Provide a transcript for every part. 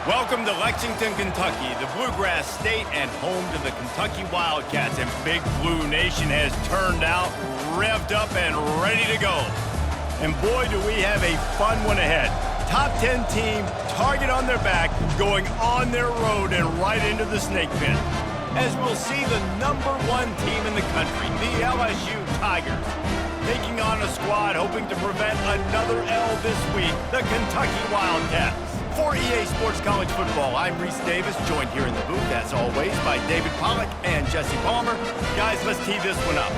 Welcome to Lexington, Kentucky, the Bluegrass State and home to the Kentucky Wildcats. And Big Blue Nation has turned out, revved up, and ready to go. And boy, do we have a fun one ahead. Top 10 team, target on their back, going on their road and right into the snake pit. As we'll see the #1 team in the country, the LSU Tigers, taking on a squad hoping to prevent another L this week, the Kentucky Wildcats. For EA Sports College Football, I'm Reese Davis, joined here in the booth, as always, by David Pollack and Jesse Palmer. Guys, let's tee this one up.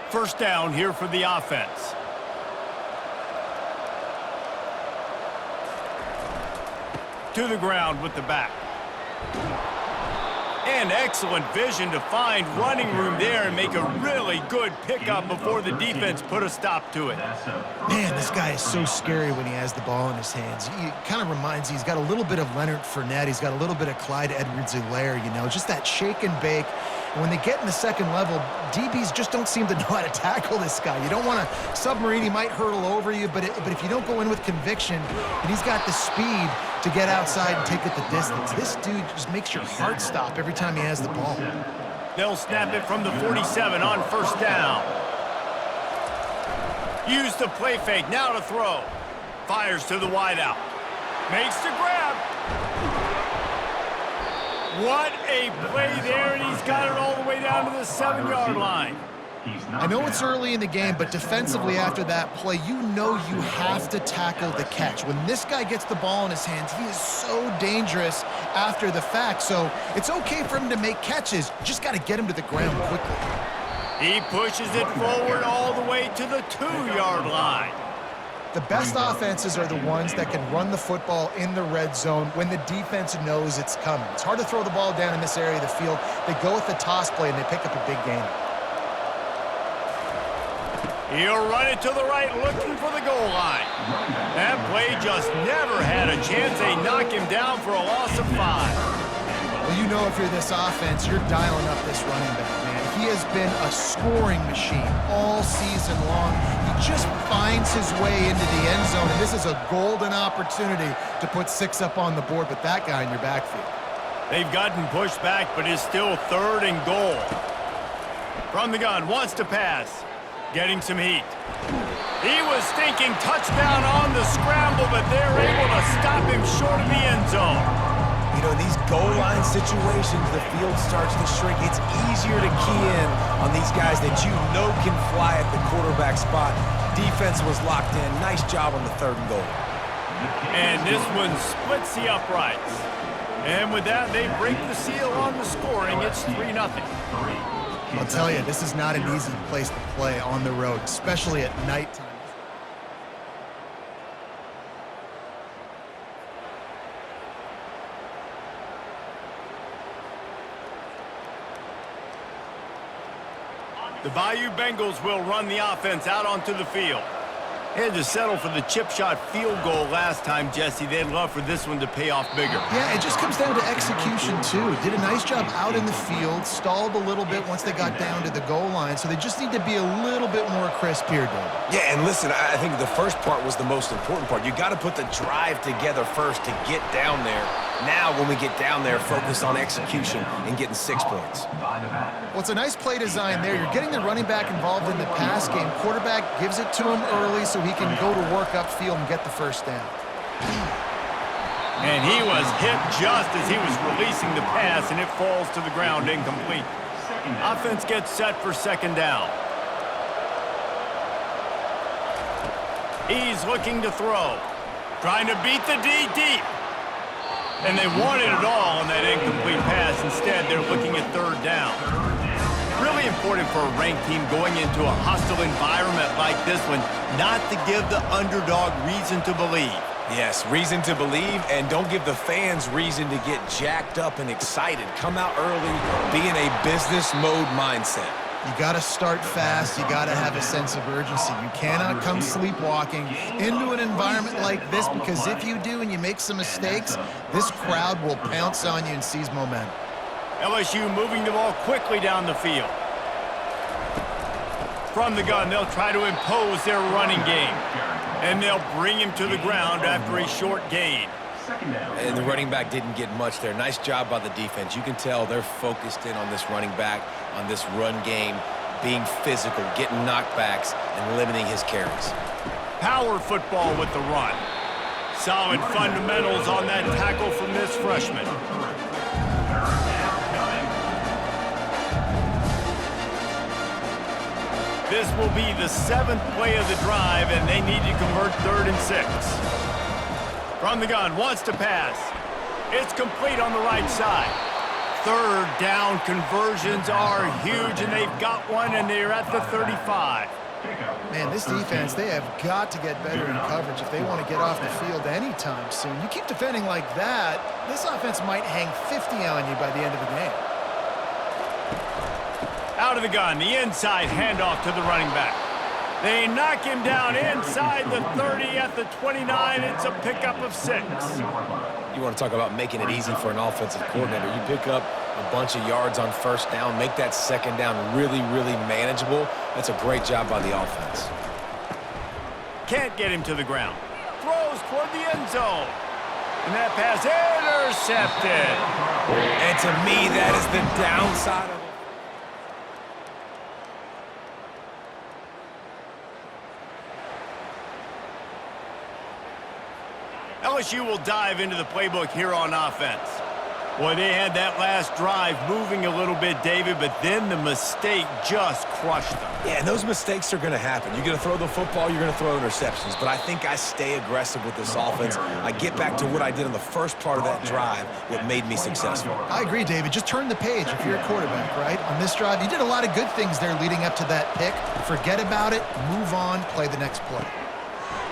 First down here for the offense. To the ground with the back. And excellent vision to find running room there and make a really good pickup before the defense put a stop to it. Man, this guy is so scary when he has the ball in his hands. He kind of reminds me, he's got a little bit of Leonard Fournette. He's got a little bit of Clyde Edwards-Helaire, you know, just that shake and bake. And when they get in the second level, DBs just don't seem to know how to tackle this guy. You don't want to submarine. He might hurtle over you, but if you don't go in with conviction, and he's got the speed to get outside and take it the distance, this dude just makes your heart stop every time he has the ball. They'll snap it from the 47 on first down. Use the play fake, now to throw. Fires to the wideout. Makes the grab. What a play there, and he's got it all the way down to the 7-yard line. I know it's early in the game, but defensively after that play, you know you have to tackle the catch. When this guy gets the ball in his hands, he is so dangerous after the fact. So it's okay for him to make catches. You just got to get him to the ground quickly. He pushes it forward all the way to the 2-yard line. The best offenses are the ones that can run the football in the red zone when the defense knows it's coming. It's hard to throw the ball down in this area of the field. They go with the toss play, and they pick up a big gain. He'll run it to the right, looking for the goal line. That play just never had a chance. They knock him down for a loss of 5. Well, you know if you're this offense, you're dialing up this running back, man. He has been a scoring machine all season long. He just finds his way into the end zone, and this is a golden opportunity to put 6 up on the board with that guy in your backfield. They've gotten pushed back, but it's still 3rd and goal. From the gun, wants to pass. Getting some heat. He was thinking touchdown on the scramble, but they're able to stop him short of the end zone. You know, in these goal line situations, the field starts to shrink. It's easier to key in on these guys that you know can fly at the quarterback spot. Defense was locked in. Nice job on the 3rd and goal. And this one splits the uprights. And with that, they break the seal on the scoring. It's 3-0. I'll tell you, this is not an easy place to play on the road, especially at nighttime. The Bayou Bengals will run the offense out onto the field. Had to settle for the chip shot field goal last time, Jesse. They'd love for this one to pay off bigger. Yeah, it just comes down to execution, too. Did a nice job out in the field, stalled a little bit once they got down to the goal line, so they just need to be a little bit more crisp here, David. Yeah, and listen, I think the first part was the most important part. You got to put the drive together first to get down there. Now, when we get down there, focus on execution and getting 6 points. Well, it's a nice play design there. You're getting the running back involved in the pass game. Quarterback gives it to him early so he can go to work upfield and get the first down. And he was hit just as he was releasing the pass, and it falls to the ground incomplete. Offense gets set for 2nd down. He's looking to throw. Trying to beat the D deep. And they wanted it all on that incomplete pass. Instead, they're looking at 3rd down. Really important for a ranked team going into a hostile environment like this one, not to give the underdog reason to believe. Yes, reason to believe, and don't give the fans reason to get jacked up and excited. Come out early, be in a business mode mindset. You got to start fast. You got to have a sense of urgency. You cannot come sleepwalking into an environment like this, because if you do and you make some mistakes, this crowd will pounce on you and seize momentum. LSU moving the ball quickly down the field. From the gun, they'll try to impose their running game, and they'll bring him to the ground after a short gain. And the running back didn't get much there. Nice job by the defense. You can tell they're focused in on this running back, on this run game, being physical, getting knockbacks, and limiting his carries. Power football with the run. Solid fundamentals on that tackle from this freshman. This will be the 7th play of the drive, and they need to convert 3rd and 6. From the gun, wants to pass. It's complete on the right side. 3rd down conversions are huge, and they've got one, and they're at the 35. Man, this defense, they have got to get better in coverage if they want to get off the field anytime soon. You keep defending like that, this offense might hang 50 on you by the end of the game. Out of the gun, the inside handoff to the running back. They knock him down inside the 30 at the 29. It's a pickup of 6. You want to talk about making it easy for an offensive coordinator. You pick up a bunch of yards on 1st down, make that 2nd down really, really manageable. That's a great job by the offense. Can't get him to the ground. Throws toward the end zone. And that pass intercepted. And to me, that is the downside of it. LSU will dive into the playbook here on offense. Boy, they had that last drive moving a little bit, David, but then the mistake just crushed them. Yeah, and those mistakes are going to happen. You're going to throw the football, you're going to throw interceptions. But I think I stay aggressive with this offense. I get back to what I did in the first part of that drive, what made me successful. I agree, David. Just turn the page if you're a quarterback, right? On this drive, you did a lot of good things there leading up to that pick. Forget about it, move on, play the next play.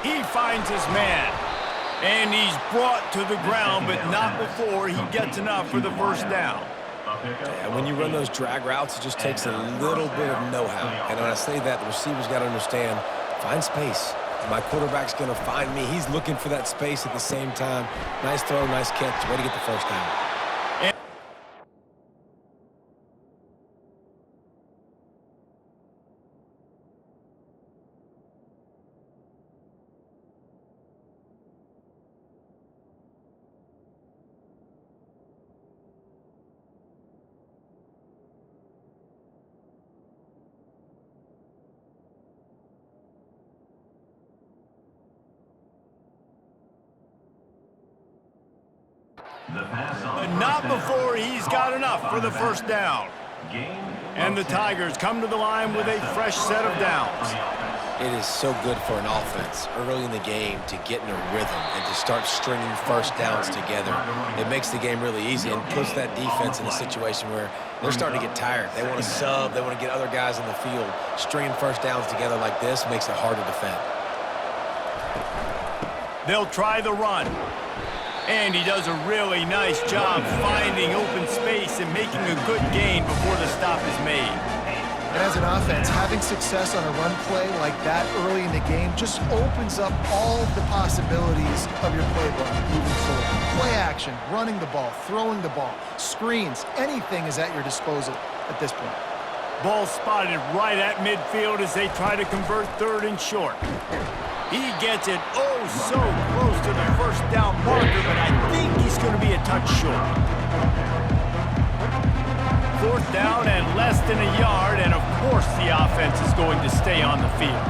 He finds his man. And he's brought to the ground, but not before he gets enough for the 1st down. Yeah, when you run those drag routes, it just takes a little bit of know-how. And when I say that, the receiver's got to understand, find space. My quarterback's going to find me. He's looking for that space at the same time. Nice throw, nice catch. Way to get the 1st down. Not before he's got enough for the 1st down. And the Tigers come to the line with a fresh set of downs. It is so good for an offense early in the game to get in a rhythm and to start stringing 1st downs together. It makes the game really easy and puts that defense in a situation where they're starting to get tired. They want to sub. They want to get other guys in the field. Stringing 1st downs together like this makes it hard to defend. They'll try the run. And he does a really nice job finding open space and making a good gain before the stop is made. And as an offense, having success on a run play like that early in the game just opens up all the possibilities of your playbook moving forward. Play action, running the ball, throwing the ball, screens, anything is at your disposal at this point. Ball spotted right at midfield as they try to convert 3rd and short. He gets it so close to the 1st down marker, but I think he's going to be a touch short. 4th down and less than a yard, and of course the offense is going to stay on the field.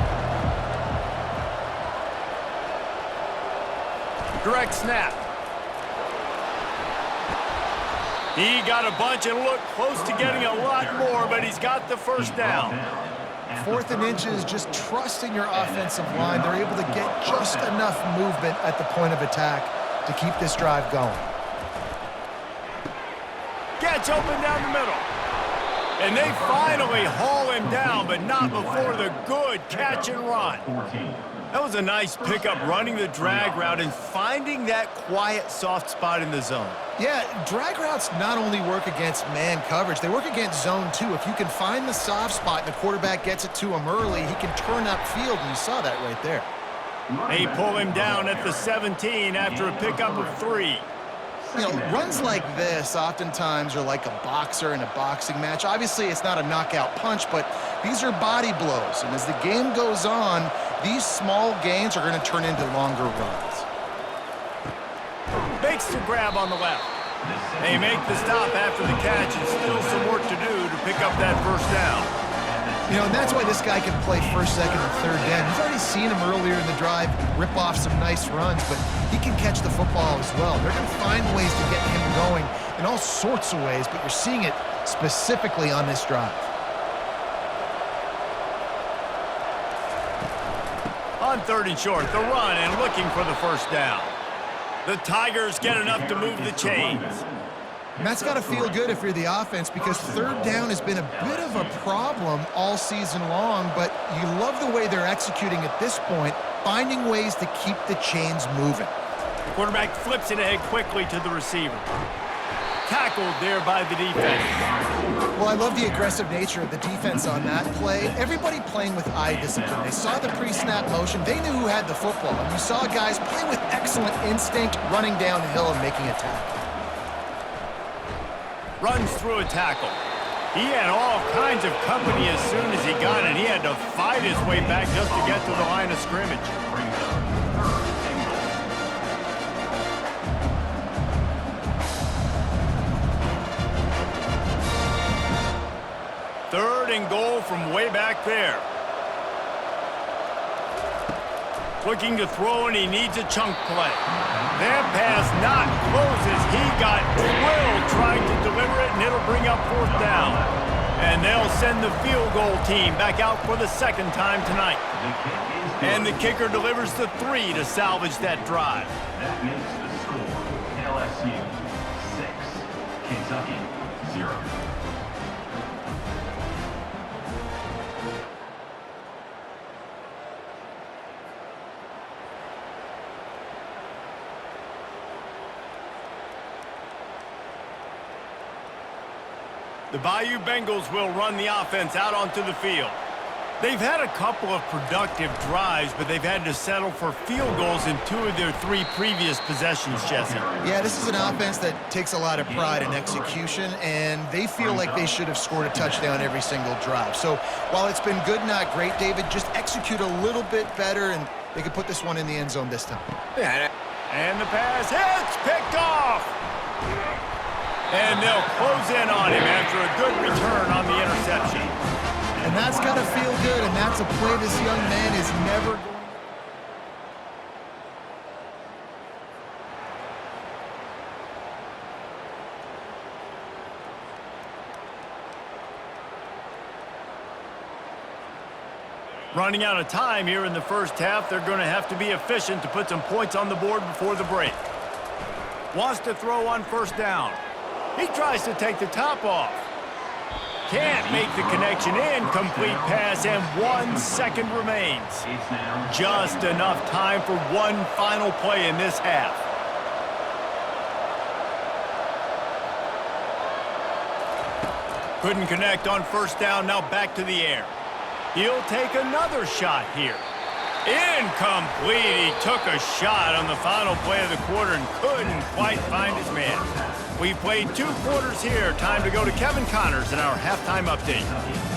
Direct snap. He got a bunch and looked close to getting a lot more, but he's got the 1st down. 4th and inches, just trusting your offensive line. They're able to get just enough movement at the point of attack to keep this drive going. Gets open down the middle. And they finally haul him down, but not before the good catch and run. That was a nice pickup running the drag route and finding that quiet, soft spot in the zone. Yeah, drag routes not only work against man coverage, they work against zone too. If you can find the soft spot and the quarterback gets it to him early, he can turn upfield, and you saw that right there. They pull him down at the 17 after a pickup of 3. You know, runs like this oftentimes are like a boxer in a boxing match. Obviously, it's not a knockout punch, but these are body blows. And as the game goes on, these small gains are going to turn into longer runs. Makes the grab on the left. They make the stop after the catch, and still some work to do to pick up that first down. You know, and that's why this guy can play first, second, and third down. You've already seen him earlier in the drive rip off some nice runs, but he can catch the football as well. They're going to find ways to get him going in all sorts of ways, but you're seeing it specifically on this drive. On 3rd and short, the run and looking for the first down. The Tigers get enough to move the chains. And that's got to feel good if you're the offense, because third down has been a bit of a problem all season long, but you love the way they're executing at this point, finding ways to keep the chains moving. The quarterback flips it ahead quickly to the receiver. Tackled there by the defense. Well, I love the aggressive nature of the defense on that play. Everybody playing with eye discipline. They saw the pre-snap motion. They knew who had the football. And you saw guys play with excellent instinct, running downhill and making a tackle. Runs through a tackle. He had all kinds of company as soon as he got it. He had to fight his way back just to get to the line of scrimmage. Third and goal from way back there. Looking to throw, and he needs a chunk play. That pass not closes. He got drilled trying to deliver it, and it'll bring up 4th down. And they'll send the field goal team back out for the 2nd time tonight. And the kicker delivers the 3 to salvage that drive. That makes the score LSU 6, Kentucky 0. The Bayou Bengals will run the offense out onto the field. They've had a couple of productive drives, but they've had to settle for field goals in 2 of their 3 previous possessions, Jesse. Yeah, this is an offense that takes a lot of pride in execution, and they feel like they should have scored a touchdown every single drive. So while it's been good, not great, David, just execute a little bit better, and they could put this one in the end zone this time. And the pass hits, picked off. And they'll close in on him after a good return on the interception. And that's got to feel good, and that's a play this young man is never going to. Running out of time here in the first half, they're going to have to be efficient to put some points on the board before the break. Wants to throw on 1st down. He tries to take the top off. Can't make the connection. Incomplete pass, and 1 second remains. Just enough time for one final play in this half. Couldn't connect on 1st down, now back to the air. He'll take another shot here. Incomplete. He took a shot on the final play of the quarter and couldn't quite find his man. We've played 2 quarters here. Time to go to Kevin Connors in our halftime update.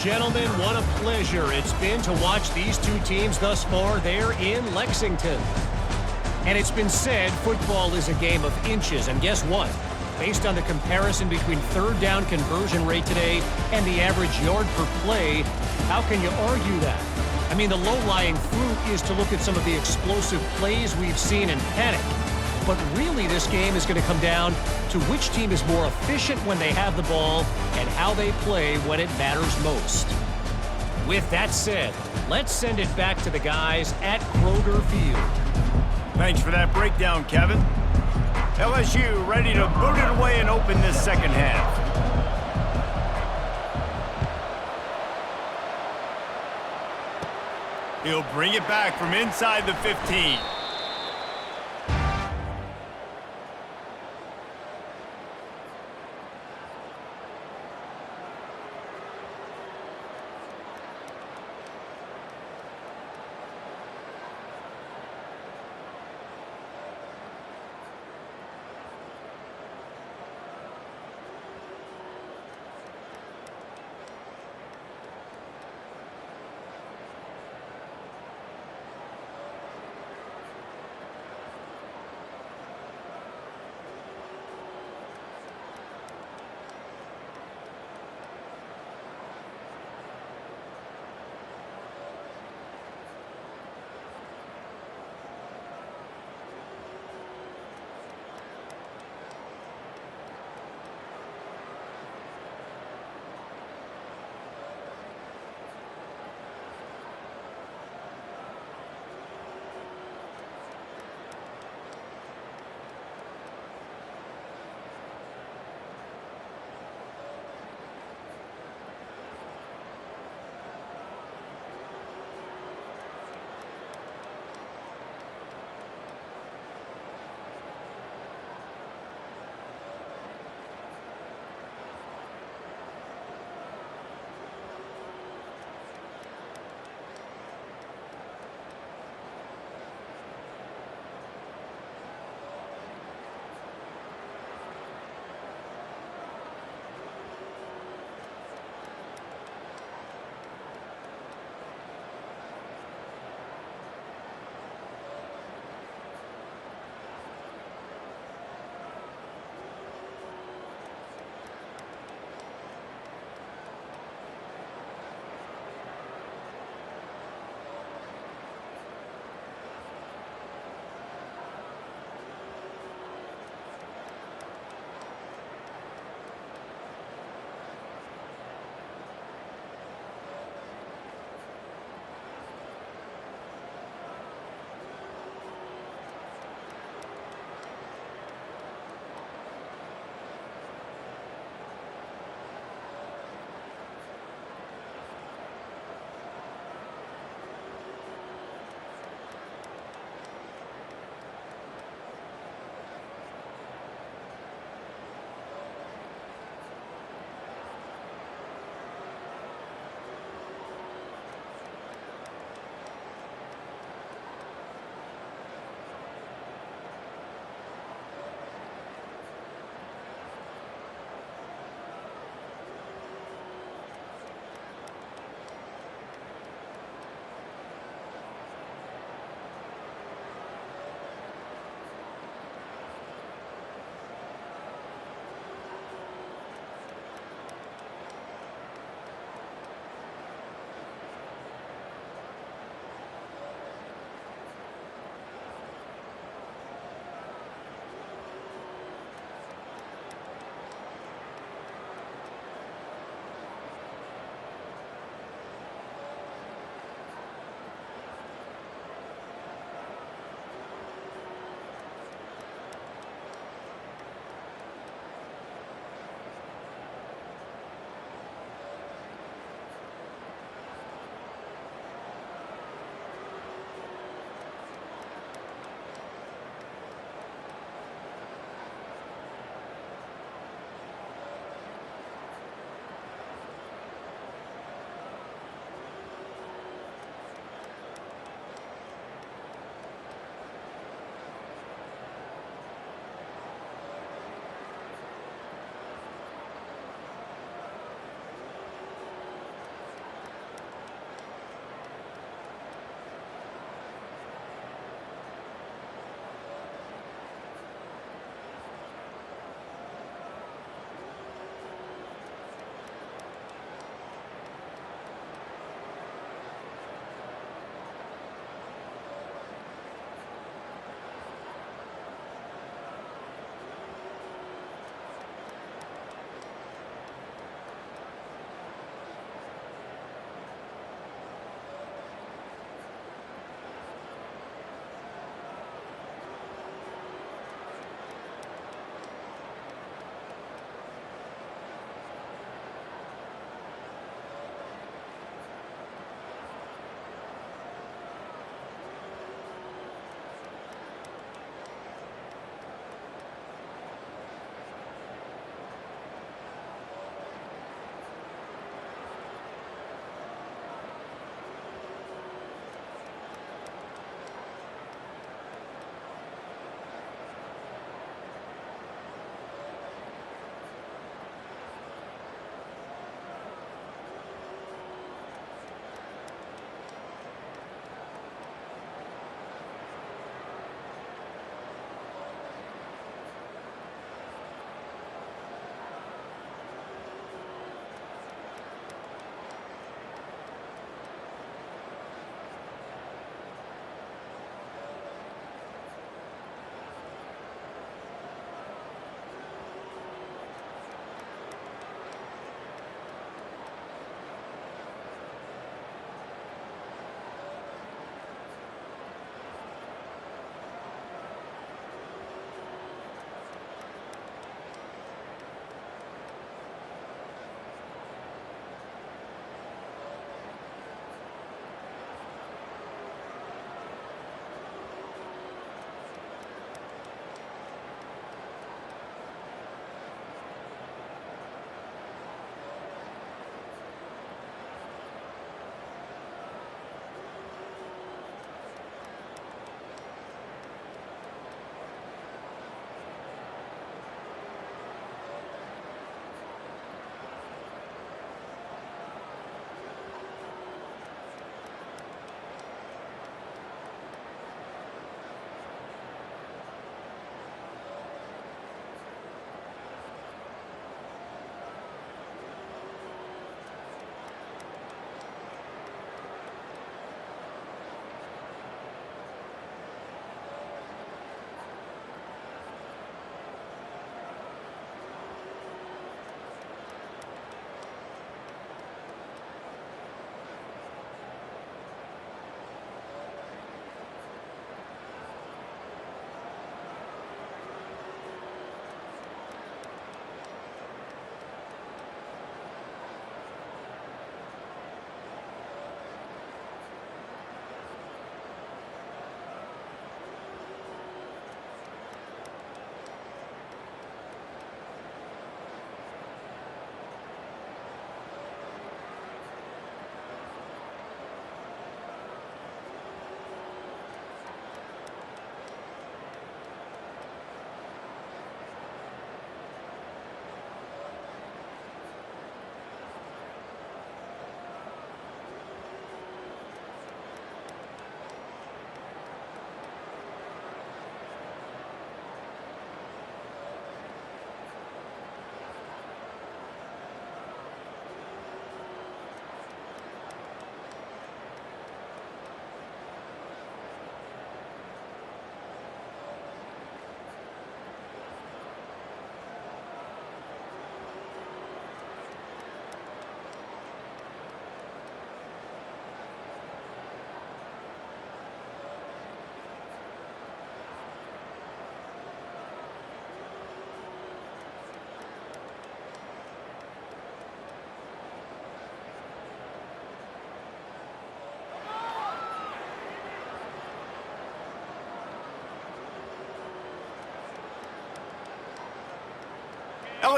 Gentlemen, what a pleasure it's been to watch these 2 teams thus far there in Lexington. And it's been said football is a game of inches. And guess what? Based on the comparison between 3rd down conversion rate today and the average yard per play, how can you argue that? I mean, the low-lying fruit is to look at some of the explosive plays we've seen and panic. But really, this game is going to come down to which team is more efficient when they have the ball and how they play when it matters most. With that said, let's send it back to the guys at Kroger Field. Thanks for that breakdown, Kevin. LSU ready to boot it away and open this 2nd half. He'll bring it back from inside the 15.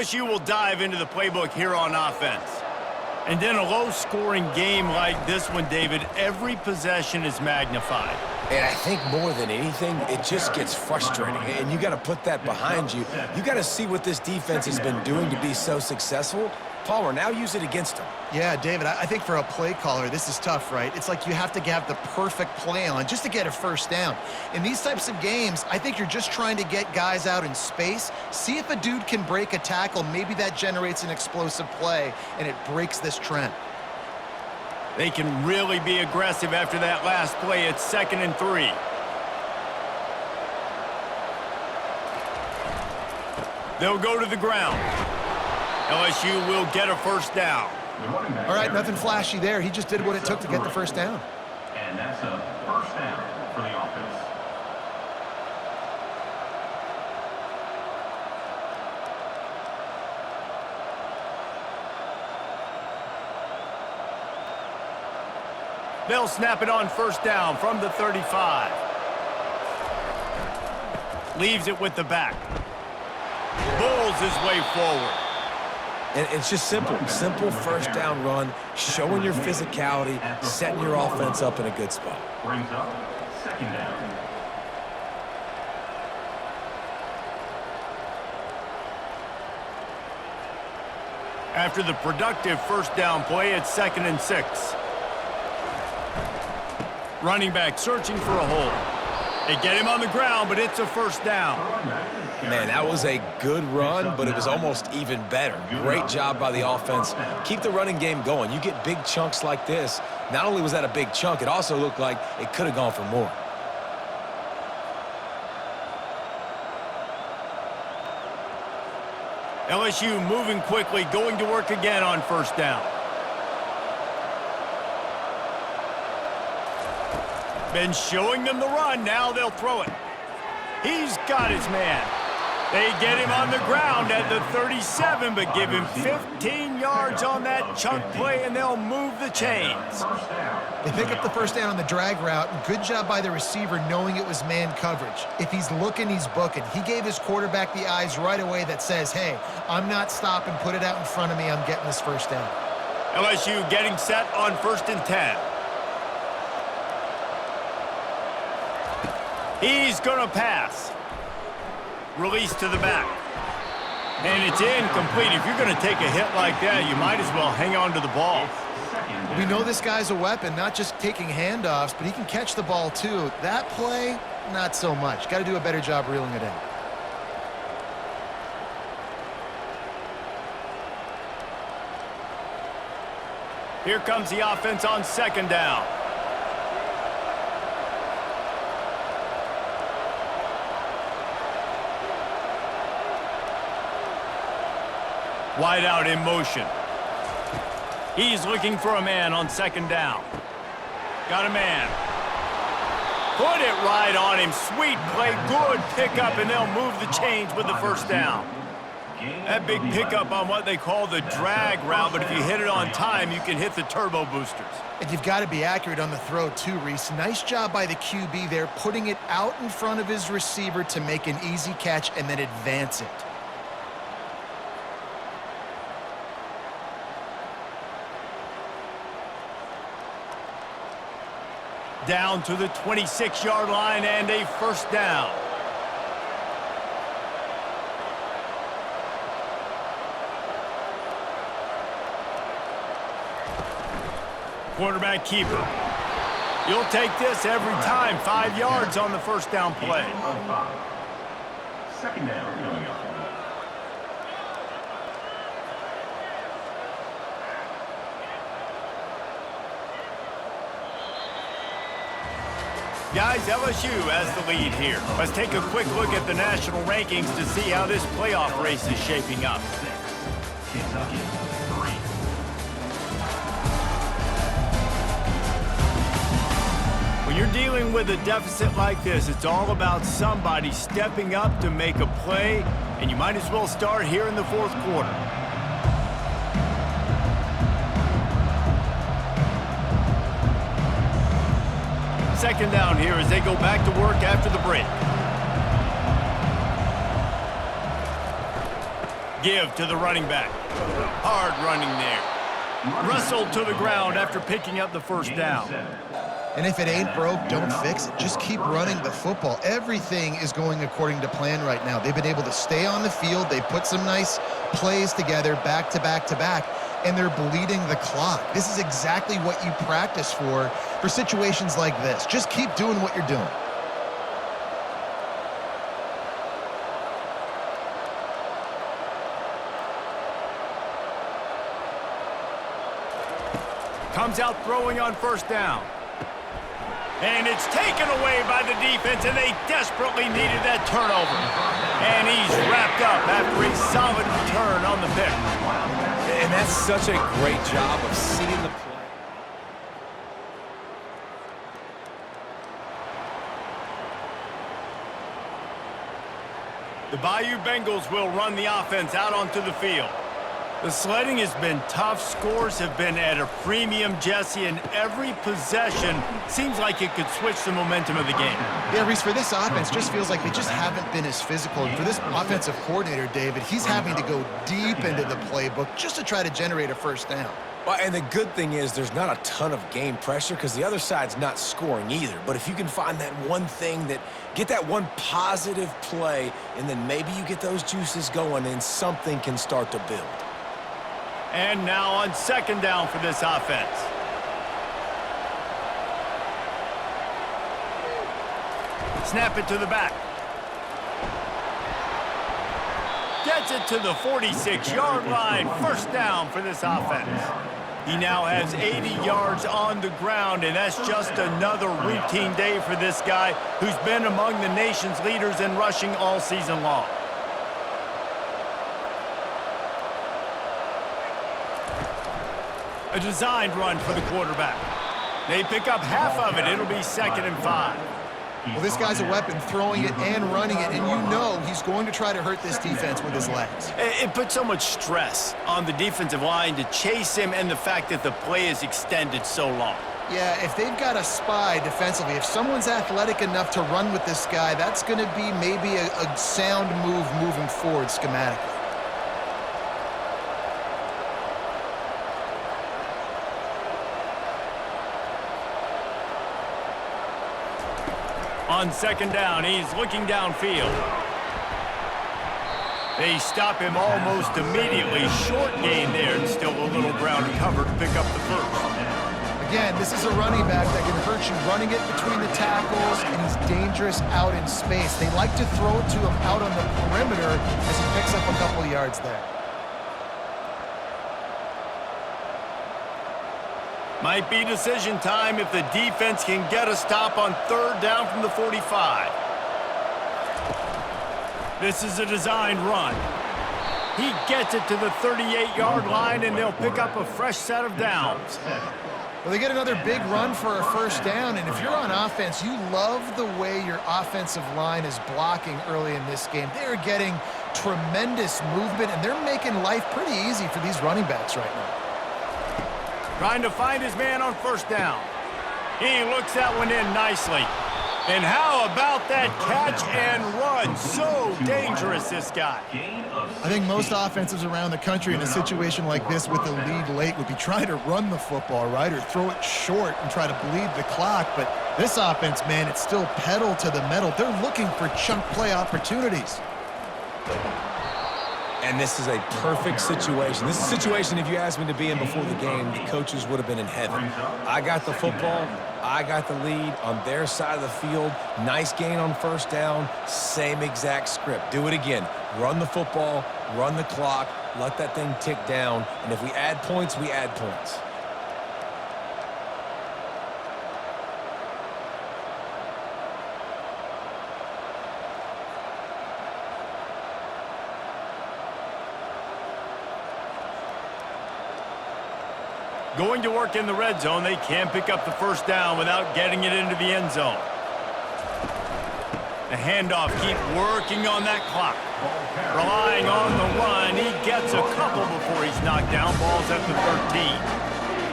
LSU will dive into the playbook here on offense. And in a low-scoring game like this one, David, every possession is magnified. And I think more than anything, it just gets frustrating. And you got to put that behind you. You got to see what this defense has been doing to be so successful. Palmer, now use it against them. Yeah, David, I think for a play caller, this is tough, right? It's like you have to have the perfect play on just to get a first down. In these types of games, I think you're just trying to get guys out in space, see if a dude can break a tackle. Maybe that generates an explosive play, and it breaks this trend. They can really be aggressive after that last play. It's 2nd and 3. They'll go to the ground. LSU will get a first down. All right, nothing flashy there. He just did what it took to get the first down. And that's a first down for the offense. They'll snap it on first down from the 35. Leaves it with the back. Bulls his way forward. And it's just simple first down run, showing your physicality, setting your offense up in a good spot. Brings up 2nd down. After the productive first down play, it's 2nd and 6. Running back searching for a hole. They get him on the ground, but it's a first down. Man, that was a good run, but it was almost even better. Great job by the offense. Keep the running game going. You get big chunks like this. Not only was that a big chunk, it also looked like it could have gone for more. LSU moving quickly, going to work again on first down. Been showing them the run. Now they'll throw it. He's got his man. They get him on the ground at the 37, but give him 15 yards on that chunk play, and they'll move the chains. They pick up the first down on the drag route. Good job by the receiver knowing it was man coverage. If he's looking, he's booking. He gave his quarterback the eyes right away that says, hey, I'm not stopping. Put it out in front of me. I'm getting this first down. LSU getting set on 1st and 10. He's going to pass. Release to the back. And it's incomplete. If you're going to take a hit like that, you might as well hang on to the ball. We know this guy's a weapon, not just taking handoffs, but he can catch the ball too. That play, not so much. Got to do a better job reeling it in. Here comes the offense on 2nd down. Wide out in motion. He's looking for a man on 2nd down. Got a man. Put it right on him. Sweet play. Good pickup, and they'll move the chains with the first down. That big pickup on what they call the drag route, but if you hit it on time, you can hit the turbo boosters. And you've got to be accurate on the throw too, Reese. Nice job by the QB there, putting it out in front of his receiver to make an easy catch and then advance it. Down to the 26-yard line and a first down. Quarterback keeper. You'll take this every time. 5 yards on the first down play. 2nd down coming up. Guys, LSU has the lead here. Let's take a quick look at the national rankings to see how this playoff race is shaping up. 6, Kentucky 3. When you're dealing with a deficit like this, it's all about somebody stepping up to make a play, and you might as well start here in the 4th quarter. Second down here as they go back to work after the break. Give to the running back. Hard running there. Wrestled to the ground after picking up the first down. And if it ain't broke, don't fix it. Just keep running the football. Everything is going according to plan right now. They've been able to stay on the field. They put some nice plays together back to back to back, and they're bleeding the clock. This is exactly what you practice for situations like this. Just keep doing what you're doing. Comes out throwing on first down. And it's taken away by the defense, and they desperately needed that turnover. And he's wrapped up after a solid return on the pick. And that's such a great job of seeing the play. The Bayou Bengals will run the offense out onto the field. The sledding has been tough. Scores have been at a premium, Jesse, and every possession seems like it could switch the momentum of the game. Yeah, Reese, for this offense, just feels like they just haven't been as physical. And for this offensive coordinator, David, he's having to go deep into the playbook just to try to generate a first down. Well, and the good thing is there's not a ton of game pressure because the other side's not scoring either. But if you can find that one thing get that one positive play, and then maybe you get those juices going and something can start to build. And now on second down for this offense. Snap it to the back. Gets it to the 46-yard line. First down for this offense. He now has 80 yards on the ground, and that's just another routine day for this guy who's been among the nation's leaders in rushing all season long. A designed run for the quarterback. They pick up half of it. It'll be 2nd and 5. Well, this guy's a weapon, throwing it and running it, and you know he's going to try to hurt this defense with his legs. It puts so much stress on the defensive line to chase him, and the fact that the play is extended so long. Yeah, if they've got a spy defensively, if someone's athletic enough to run with this guy, that's going to be maybe a sound move moving forward schematically. On second down, he's looking downfield. They stop him almost immediately. Short gain there, and still a little ground to cover to pick up the first. Again, this is a running back that can hurt you running it between the tackles, and he's dangerous out in space. They like to throw it to him out on the perimeter as he picks up a couple yards there. Might be decision time if the defense can get a stop on third down from the 45. This is a designed run. He gets it to the 38-yard line, and they'll pick up a fresh set of downs. Well, they get another big run for a first down, and if you're on offense, you love the way your offensive line is blocking early in this game. They're getting tremendous movement, and they're making life pretty easy for these running backs right now. Trying to find his man on first down. He looks that one in nicely. And how about that catch and run? So dangerous, this guy. I think most offenses around the country in a situation like this with the lead late would be trying to run the football, right, or throw it short and try to bleed the clock. But this offense, man, it's still pedal to the metal. They're looking for chunk play opportunities. And this is a perfect situation. This is a situation, if you asked me to be in before the game, the coaches would have been in heaven. I got the football. I got the lead on their side of the field. Nice gain on first down. Same exact script. Do it again. Run the football, run the clock, let that thing tick down. And if we add points, we add points. Going to work in the red zone. They can't pick up the first down without getting it into the end zone. The handoff, keep working on that clock. Relying on the run. He gets a couple before he's knocked down. Ball's at the 13.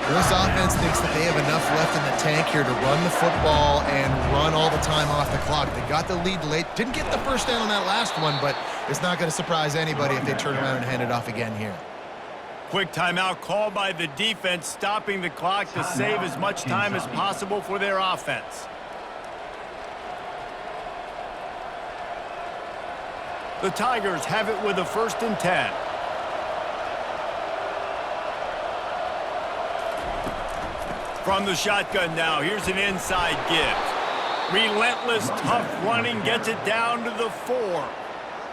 This offense thinks that they have enough left in the tank here to run the football and run all the time off the clock. They got the lead late. Didn't get the first down on that last one, but it's not going to surprise anybody if they turn around and hand it off again here. Quick timeout called by the defense, stopping the clock to save as much time as possible for their offense. The Tigers have it with a 1st and 10. From the shotgun now, here's an inside give. Relentless, tough running gets it down to the 4.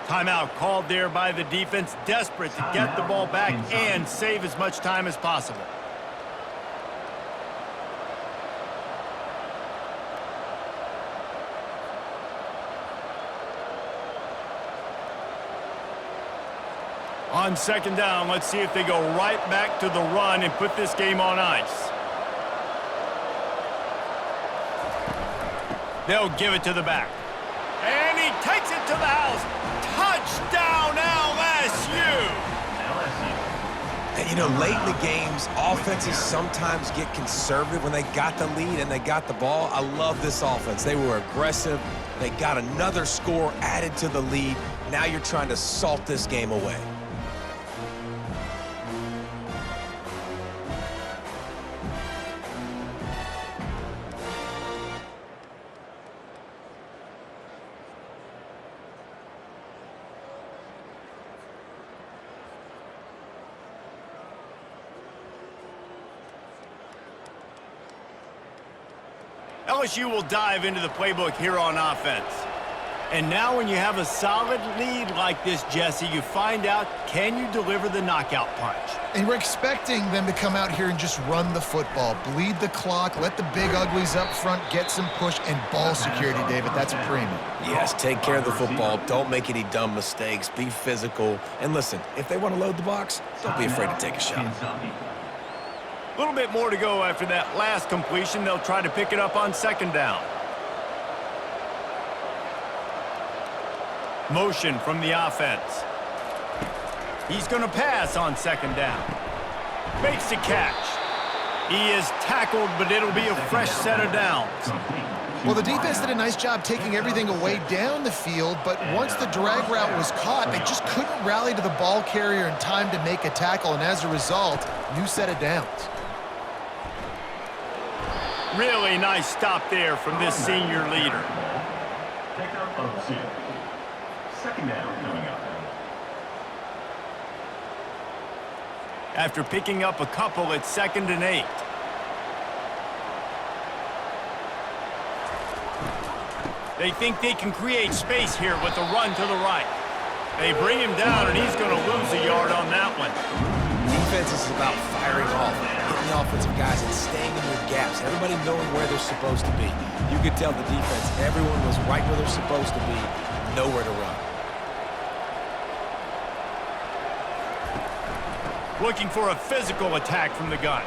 Timeout called there by the defense, desperate to get the ball back and save as much time as possible. On 2nd down, let's see if they go right back to the run and put this game on ice. They'll give it to the back. And he takes it to the house. Touchdown, LSU! And, you know, late in the games, offenses sometimes get conservative when they got the lead and they got the ball. I love this offense. They were aggressive. They got another score added to the lead. Now you're trying to salt this game away. LSU will dive into the playbook here on offense. And now when you have a solid lead like this, Jesse, you find out, can you deliver the knockout punch? And we're expecting them to come out here and just run the football, bleed the clock, let the big uglies up front get some push and ball security, David. That's a premium. Yes, take care of the football. Don't make any dumb mistakes. Be physical. And listen, if they want to load the box, don't be afraid to take a shot. A little bit more to go after that last completion. They'll try to pick it up on 2nd down. Motion from the offense. He's going to pass on 2nd down. Makes the catch. He is tackled, but it'll be a fresh set of downs. Well, the defense did a nice job taking everything away down the field, but once the drag route was caught, they just couldn't rally to the ball carrier in time to make a tackle, and as a result, new set of downs. Really nice stop there from this senior leader. Pick up of 2. 2nd down coming up. After picking up a couple, it's 2nd and 8. They think they can create space here with a run to the right. They bring him down, and he's going to lose a yard on that one. Defense is about firing off, hitting the offensive guys and staying in their gaps. Everybody knowing where they're supposed to be. You could tell the defense, everyone was right where they're supposed to be, nowhere to run. Looking for a physical attack from the gun.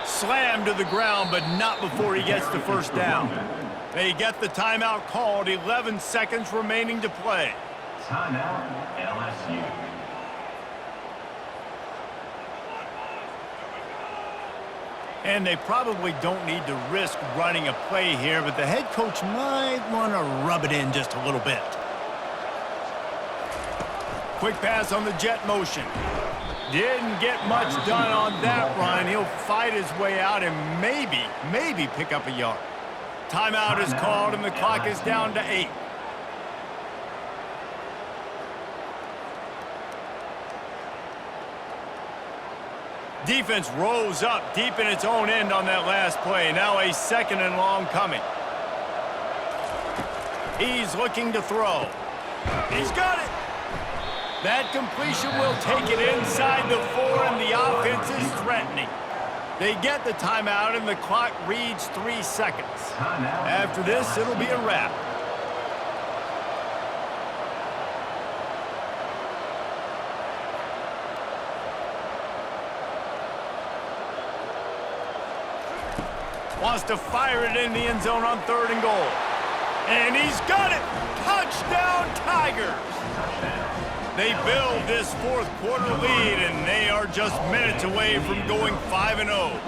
Slammed to the ground, but not before he gets the 1st down. They get the timeout called, 11 seconds remaining to play. Timeout, LSU. And they probably don't need to risk running a play here, but the head coach might want to rub it in just a little bit. Quick pass on the jet motion. Didn't get much done on that run. He'll fight his way out and maybe pick up a yard. Timeout is called and the clock is down to 8. Defense rose up deep in its own end on that last play. Now a 2nd and long coming. He's looking to throw. He's got it. That completion will take it inside the 4, and the offense is threatening. They get the timeout, and the clock reads 3 seconds. After this, it'll be a wrap. Wants to fire it in the end zone on 3rd and goal. And he's got it! Touchdown, Tigers! They build this 4th quarter lead, and they are just minutes away from going 5-0.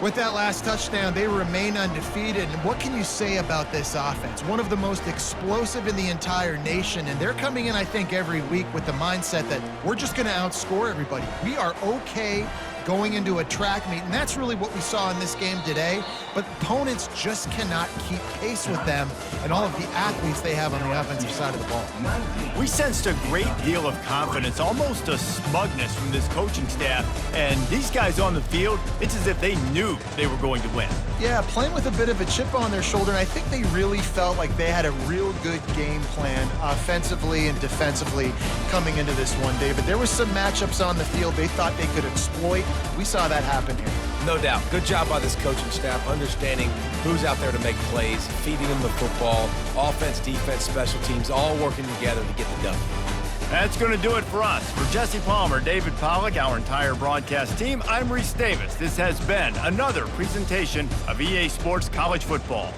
With that last touchdown, they remain undefeated. And what can you say about this offense? One of the most explosive in the entire nation, and they're coming in, I think, every week with the mindset that we're just going to outscore everybody. We are okay going into a track meet, and that's really what we saw in this game today. But opponents just cannot keep pace with them and all of the athletes they have on the offensive side of the ball. We sensed a great deal of confidence, almost a smugness from this coaching staff. And these guys on the field, it's as if they knew they were going to win. Yeah, playing with a bit of a chip on their shoulder, and I think they really felt like they had a real good game plan offensively and defensively coming into this one, David. There was some matchups on the field they thought they could exploit. We saw that happen here. No doubt. Good job by this coaching staff, understanding who's out there to make plays, feeding them the football, offense, defense, special teams, all working together to get the W. That's going to do it for us. For Jesse Palmer, David Pollack, our entire broadcast team, I'm Reese Davis. This has been another presentation of EA Sports College Football.